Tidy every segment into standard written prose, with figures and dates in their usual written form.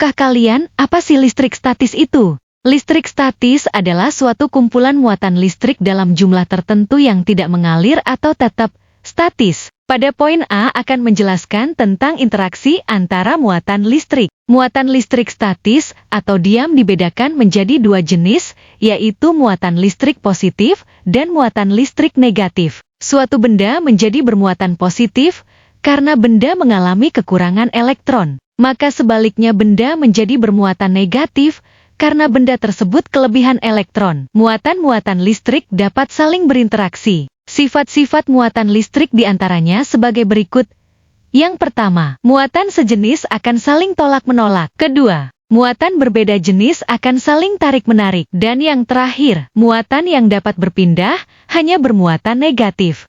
Tahukah kalian apa sih listrik statis itu? Listrik statis adalah suatu kumpulan muatan listrik dalam jumlah tertentu yang tidak mengalir atau tetap statis. Pada poin A akan menjelaskan tentang interaksi antara muatan listrik. Muatan listrik statis atau diam dibedakan menjadi dua jenis, yaitu muatan listrik positif dan muatan listrik negatif. Suatu benda menjadi bermuatan positif karena benda mengalami kekurangan elektron. Maka sebaliknya benda menjadi bermuatan negatif karena benda tersebut kelebihan elektron. Muatan-muatan listrik dapat saling berinteraksi. Sifat-sifat muatan listrik diantaranya sebagai berikut. Yang pertama, muatan sejenis akan saling tolak-menolak. Kedua, muatan berbeda jenis akan saling tarik-menarik. Dan yang terakhir, muatan yang dapat berpindah hanya bermuatan negatif.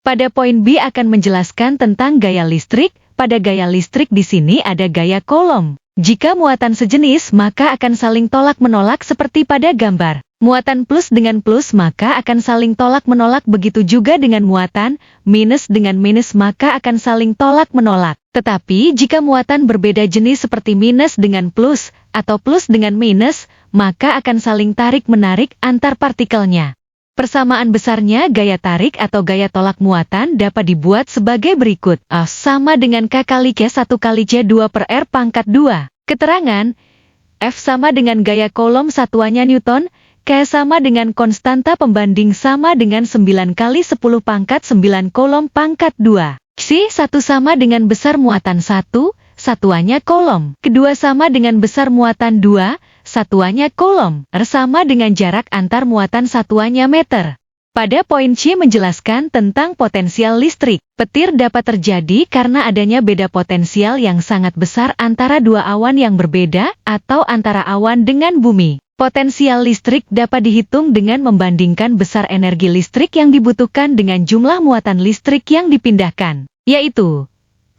Pada poin B akan menjelaskan tentang gaya listrik. Pada gaya listrik di sini ada gaya Coulomb. Jika muatan sejenis maka akan saling tolak-menolak seperti pada gambar. Muatan plus dengan plus maka akan saling tolak-menolak, begitu juga dengan muatan minus dengan minus maka akan saling tolak-menolak. Tetapi jika muatan berbeda jenis seperti minus dengan plus atau plus dengan minus, maka akan saling tarik-menarik antar partikelnya. Persamaan besarnya gaya tarik atau gaya tolak muatan dapat dibuat sebagai berikut. A sama dengan K kali Q 1 kali C 2 per R pangkat 2. Keterangan, F sama dengan gaya Coulomb satuannya Newton, K sama dengan konstanta pembanding sama dengan 9 kali 10 pangkat 9 Coulomb pangkat 2. C 1 sama dengan besar muatan 1, satuannya Coulomb. Kedua sama dengan besar muatan 2, satuannya Coulomb. R sama dengan jarak antar muatan, satuannya meter. Pada poin C menjelaskan tentang potensial listrik. Petir dapat terjadi karena adanya beda potensial yang sangat besar antara dua awan yang berbeda atau antara awan dengan bumi. Potensial listrik dapat dihitung dengan membandingkan besar energi listrik yang dibutuhkan dengan jumlah muatan listrik yang dipindahkan, yaitu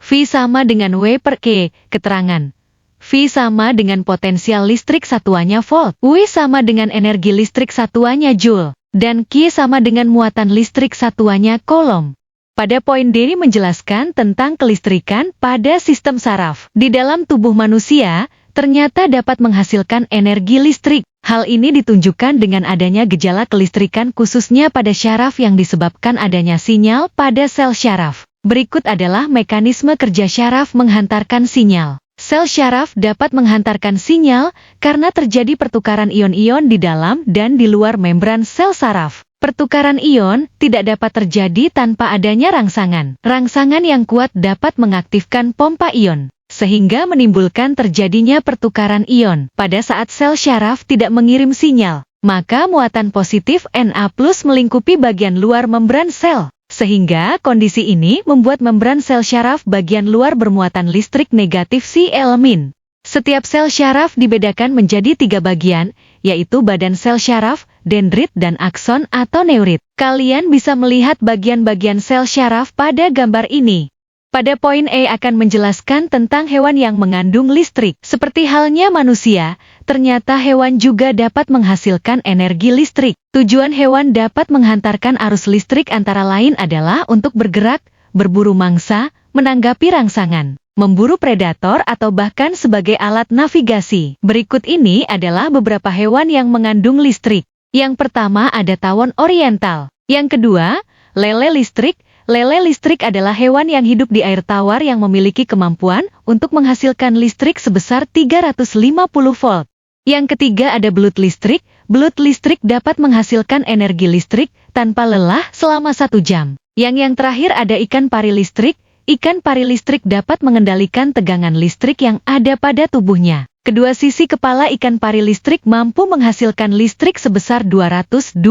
V sama dengan W per K. Keterangan, V sama dengan potensial listrik satuannya volt, W sama dengan energi listrik satuannya joule, dan Q sama dengan muatan listrik satuannya Coulomb. Pada poin D menjelaskan tentang kelistrikan pada sistem saraf. Di dalam tubuh manusia, ternyata dapat menghasilkan energi listrik. Hal ini ditunjukkan dengan adanya gejala kelistrikan khususnya pada syaraf yang disebabkan adanya sinyal pada sel syaraf. Berikut adalah mekanisme kerja syaraf menghantarkan sinyal. Sel syaraf dapat menghantarkan sinyal karena terjadi pertukaran ion-ion di dalam dan di luar membran sel saraf. Pertukaran ion tidak dapat terjadi tanpa adanya rangsangan. Rangsangan yang kuat dapat mengaktifkan pompa ion, sehingga menimbulkan terjadinya pertukaran ion. Pada saat sel syaraf tidak mengirim sinyal, maka muatan positif Na+ melingkupi bagian luar membran sel. Sehingga kondisi ini membuat membran sel syaraf bagian luar bermuatan listrik negatif Cl-. Setiap sel syaraf dibedakan menjadi 3 bagian, yaitu badan sel syaraf, dendrit dan akson atau neurit. Kalian bisa melihat bagian-bagian sel syaraf pada gambar ini. Pada poin E akan menjelaskan tentang hewan yang mengandung listrik. Seperti halnya manusia, ternyata hewan juga dapat menghasilkan energi listrik. Tujuan hewan dapat menghantarkan arus listrik antara lain adalah untuk bergerak, berburu mangsa, menanggapi rangsangan, memburu predator atau bahkan sebagai alat navigasi. Berikut ini adalah beberapa hewan yang mengandung listrik. Yang pertama ada tawon oriental. Yang kedua, lele listrik. Lele listrik adalah hewan yang hidup di air tawar yang memiliki kemampuan untuk menghasilkan listrik sebesar 350 volt. Yang ketiga ada belut listrik. Belut listrik dapat menghasilkan energi listrik tanpa lelah selama 1 jam. Yang terakhir ada ikan pari listrik. Ikan pari listrik dapat mengendalikan tegangan listrik yang ada pada tubuhnya. Kedua sisi kepala ikan pari listrik mampu menghasilkan listrik sebesar 220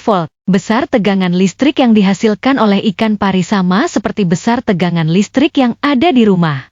volt. Besar tegangan listrik yang dihasilkan oleh ikan pari sama seperti besar tegangan listrik yang ada di rumah.